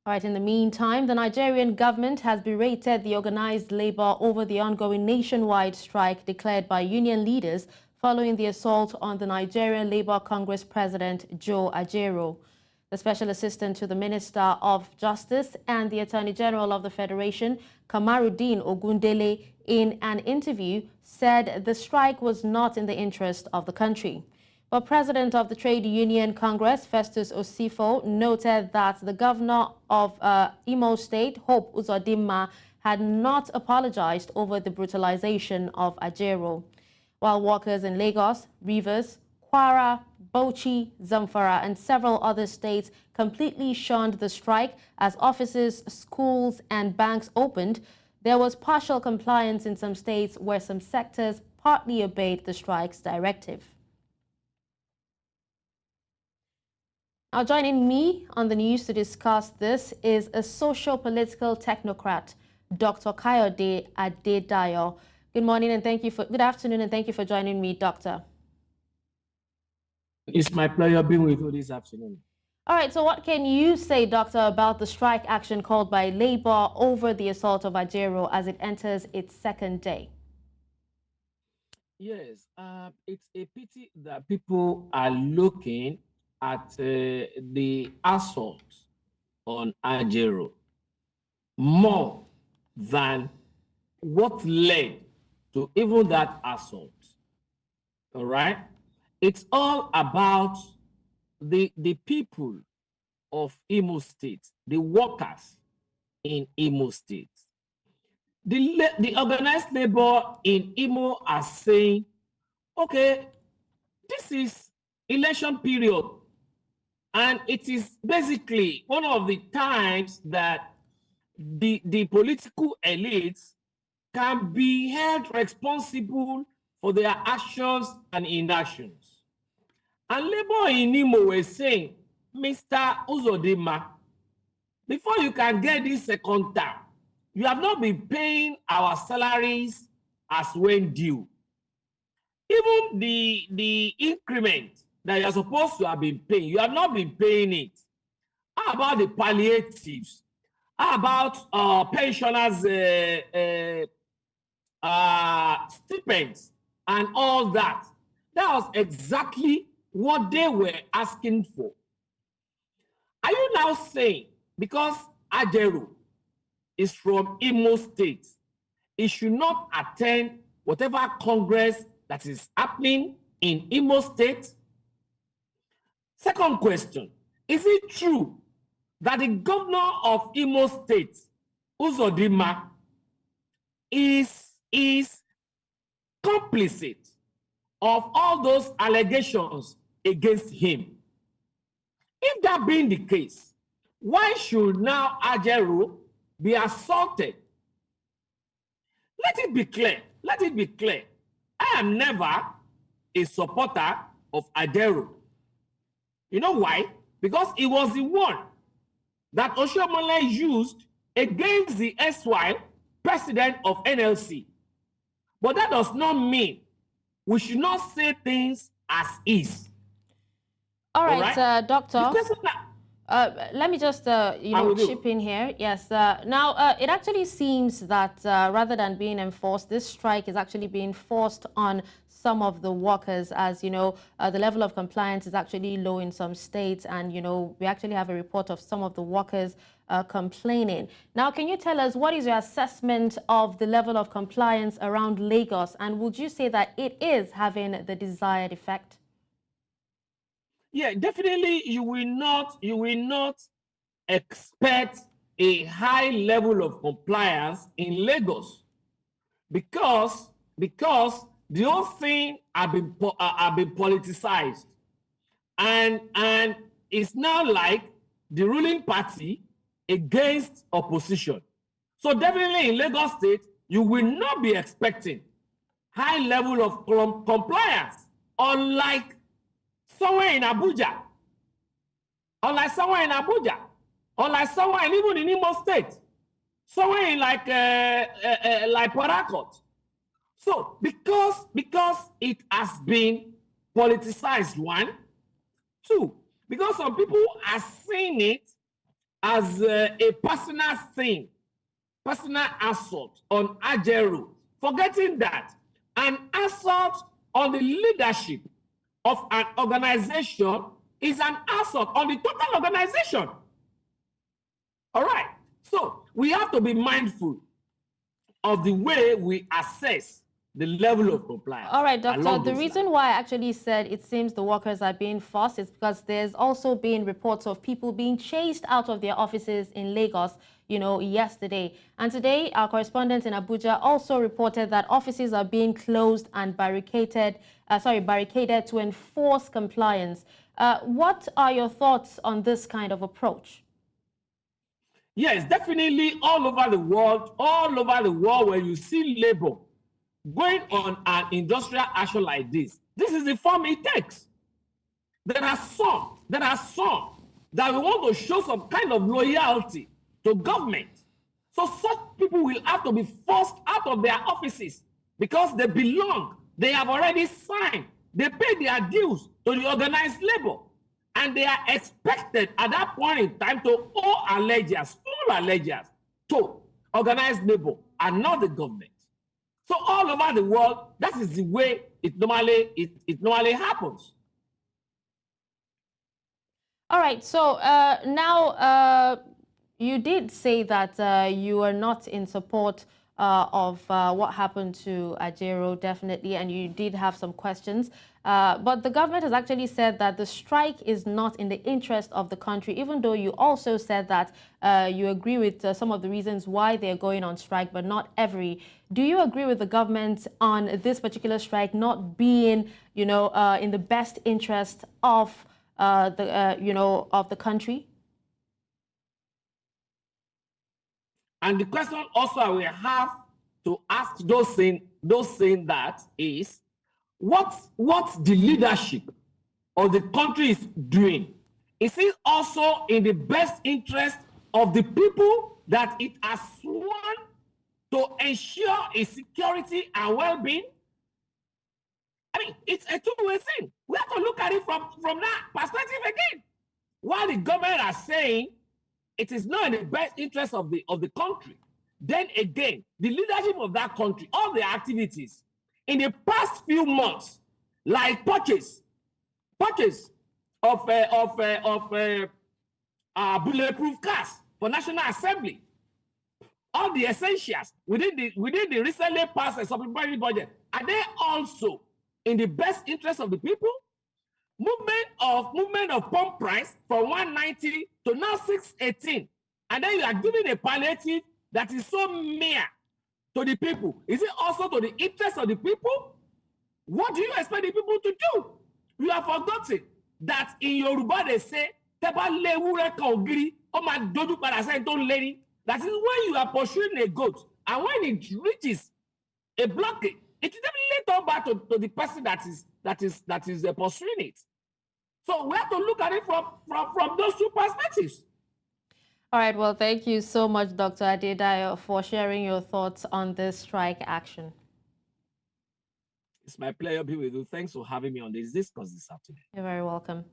All right, in the meantime, the Nigerian government has berated the organized labor over the ongoing nationwide strike declared by union leaders following the assault on the Nigerian Labour Congress President Joe Ajaero. The Special Assistant to the Minister of Justice and the Attorney General of the Federation, Kamarudeen Ogundele, in an interview said the strike was not in the interest of the country. But President of the Trade Union Congress, Festus Osifo, noted that the Governor of Imo State, Hope Uzodimma, had not apologized over the brutalization of Ajaero, while workers in Lagos, Rivers, Kwara, Bauchi, Zamfara, and several other states completely shunned the strike as offices, schools, and banks opened. There was partial compliance in some states where some sectors partly obeyed the strike's directive. Now, joining me on the news to discuss this is a socio-political technocrat, Dr. Kayode Adedayo. Good morning and good afternoon and thank you for joining me, Doctor. It's my pleasure being with you this afternoon. All right, so what can you say, Doctor, about the strike action called by Labour over the assault of Ajaero as it enters its second day? Yes, it's a pity that people are looking at the assault on Ajaero more than what led to even that assault. All right? It's all about the people of Imo State, the workers in Imo State. The organized labor in Imo are saying, okay, this is election period. And it is basically one of the times that the political elites can be held responsible for their actions and inactions. And labor in Imo were saying, Mr. Uzodimma, before you can get this second term, you have not been paying our salaries as when due. Even the increment that you're supposed to have been paying, you have not been paying it. How about the palliatives? How about pensioners' stipends and all that? That was exactly what they were asking for. Are you now saying because Ajaero is from Imo State, he should not attend whatever Congress that is happening in Imo State? Second question, is it true that the governor of Imo State, Uzodimma, is complicit of all those allegations against him? If that being the case, why should now Ajaero be assaulted? Let it be clear. Let it be clear. I am never a supporter of Ajaero. You know why? Because it was the one that Oshiomhole used against the erstwhile president of NLC. But that does not mean we should not say things as is. All right, Doctor. Let me just, chip in here. Yes. Now, it actually seems that rather than being enforced, this strike is actually being forced on some of the workers, as you know, the level of compliance is actually low in some states, and we actually have a report of some of the workers complaining. Now, can you tell us what is your assessment of the level of compliance around Lagos, and would you say that it is having the desired effect? Yeah, definitely. You will not expect a high level of compliance in Lagos because the whole thing have been politicized, and it's now like the ruling party against opposition. So definitely in Lagos State, you will not be expecting high level of compliance, unlike somewhere in Abuja, unlike somewhere even in Imo State, somewhere in like Port Harcourt. So because it has been politicized, one, two, because some people are seeing it as a personal thing, personal assault on Ajaero, forgetting that an assault on the leadership of an organization is an assault on the total organization. All right. So we have to be mindful of the way we assess the level of compliance. All right, Doctor, the reason why I actually said it seems the workers are being forced is because there's also been reports of people being chased out of their offices in Lagos, yesterday. And today, our correspondent in Abuja also reported that offices are being closed and barricaded to enforce compliance. What are your thoughts on this kind of approach? Yes, definitely all over the world where you see labor going on an industrial action like this is the form it takes. There are some that we want to show some kind of loyalty to government. So such people will have to be forced out of their offices because they belong. They have already signed. They pay their dues to the organized labor. And they are expected at that point in time to owe allegiance, full allegiance to organized labor and not the government. So all over the world, that is the way it normally happens. All right. So now you did say that you are not in support of what happened to Ajaero, definitely, and you did have some questions. But the government has actually said that the strike is not in the interest of the country, even though you also said that you agree with some of the reasons why they're going on strike, but not every. Do you agree with the government on this particular strike not being, in the best interest of of the country? And the question also I will have to ask those saying that is, what the leadership of the country is doing? Is it also in the best interest of the people that it has sworn to ensure its security and well-being? I mean, it's a two-way thing. We have to look at it from that perspective again. While the government are saying it is not in the best interest of the country, then again, the leadership of that country, all the activities in the past few months, like purchase of bulletproof cars for National Assembly, all the essentials within the recently passed supplementary budget, are they also in the best interest of the people? Movement of pump price from 190 to now 618, and then you are giving a palliative that is so mere to the people. Is it also to the interest of the people? What do you expect the people to do? You have forgotten that in Yoruba they say, that is when you are pursuing a goat, and when it reaches a blockade, it is definitely turn back to the person that is pursuing it. So we have to look at it from those two perspectives. All right. Well, thank you so much, Dr. Adedayo, for sharing your thoughts on this strike action. It's my pleasure to be with you. Thanks for having me on this discourse this afternoon. You're very welcome.